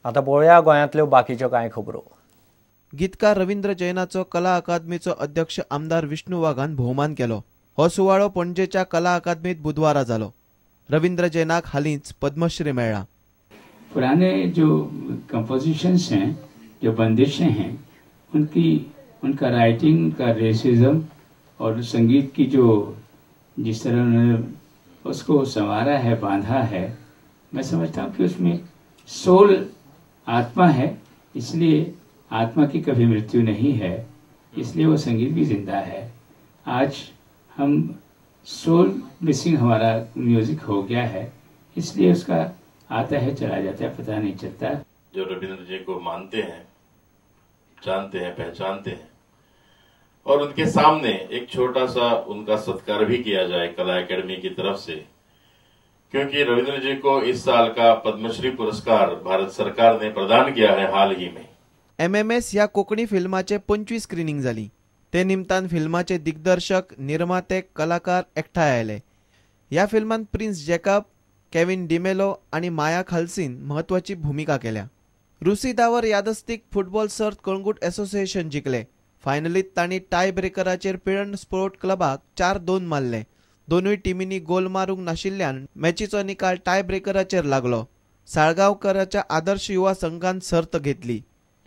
आता पळोवया गोंयांतल्यो बाकीच्यो कांय खबरो। गीतकार रवींद्र जैनाचो कला अकादमीचो अध्यक्ष आमदार विष्णू वाघान भोवमान केलो। हो सुवाळो पणजेच्या कला अकादमीत बुधवारा जालो। रवींद्र जैनाक हालींच पद्मश्री मेळ्ळा। पुराने जो कंपोजिशंस हैं, जो बंदिशें हैं, उनका राइटिंग का रेसिज्म और संगीत की जो जिस तरह उन्होंने उसको संवारा है, बांधा है, मैं समझता हूँ कि उसमें सोल आत्मा है, इसलिए आत्मा की कभी मृत्यु नहीं है, इसलिए वो संगीत भी जिंदा है। आज हम सोल मिसिंग हमारा म्यूजिक हो गया है, इसलिए उसका आता है चला जाता है, पता नहीं चलता। जो रविंद्र जी को मानते हैं, जानते हैं, पहचानते हैं और उनके सामने एक छोटा सा उनका सत्कार भी किया जाए कला एकेडमी की तरफ से, क्योंकि रविंद्र जी को इस साल का पद्मश्री पुरस्कार भारत सरकार ने प्रदान किया है हाल ही में। MMS ह्या कोंकणी फिल्माचे 25 स्क्रीनिंग जाली। ते निमतान फिल्माचे दिग्दर्शक, निर्माते, कलाकार एकठांय आयले। ह्या फिल्मान प्रिन्स जॅकब, केविन डिमेलो आणि माया खालसीन महत्वाची भूमिका केल्या। रुसी दावर यादस्तीक फुटबॉल सर्त कळंगूट असोसिएशन जिखले। फायनलीत तांणी टाय ब्रेकराचेर पिळण स्पोर्ट क्लबाक 4-2 मारले। दोनूय टिमींनी गोल मारूंक नाशिल्ल्यान मॅचीचो निकाल टाय ब्रेकराचेर लागलो। साळगांवकराच्या आदर्श युवा संघान सर्त घेतली।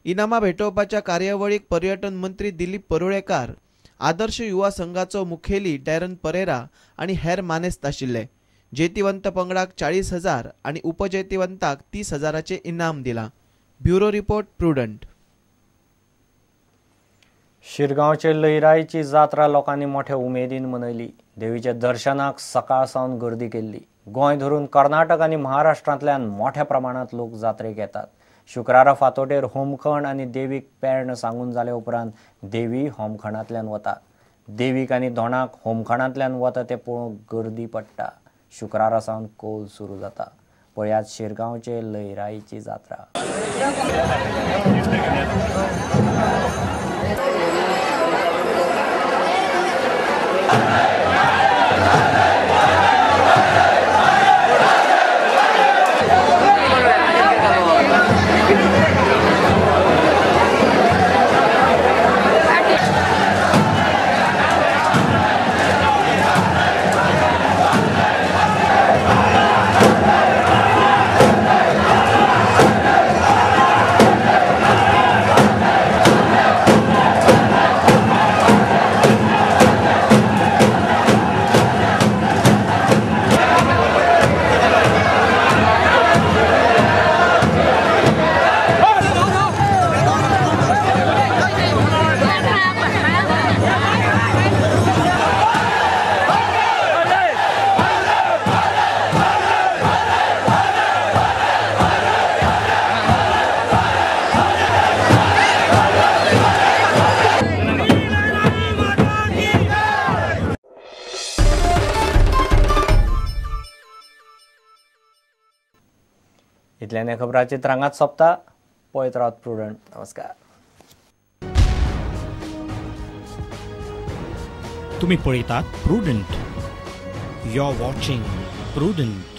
इनामां भेटोवपाच्या कार्यावळीक पर्यटन मंत्री दिलीप परुळेकार, आदर्श युवा संघाचो मुखेली डॅरन परेरा आणि हेर मानेस्त आशिल्ले। जेतीवंत पंगडाक 40,000 आणि उपजेतीवंताक 30,000चे इनाम दिला। Bureau report Prudent. शिरगांवचे लयराईची जात्रा लोकांनी मोठ्या उमेदीन मनयली। देवीच्या दर्शनाक सकाळ सावन गर्दी केल्ली। गोंय धरून कर्नाटक आणि महाराष्ट्रांतल्यान मोठ्या प्रमाणात लोक जात्रेक येतात। शुक्रारा फातोटेर होमखण आणि देवीक पेर्ण सांगून जाले उपरांत देवी होमखणांतल्यान वता। देवीक आणि धोणाक होमखणांतल्यान वता ते पळोवंक गर्दी पडटा। शुक्रारा सावन कौल सुरू जाता। पळयात शिरगांवचे लयराईची जात्रा। इतल्यान खबरांची तरंगात सोंपता। पळयत रावत प्रुडंट। नमस्कार। तुम्ही पळयतात prudent. You are watching prudent.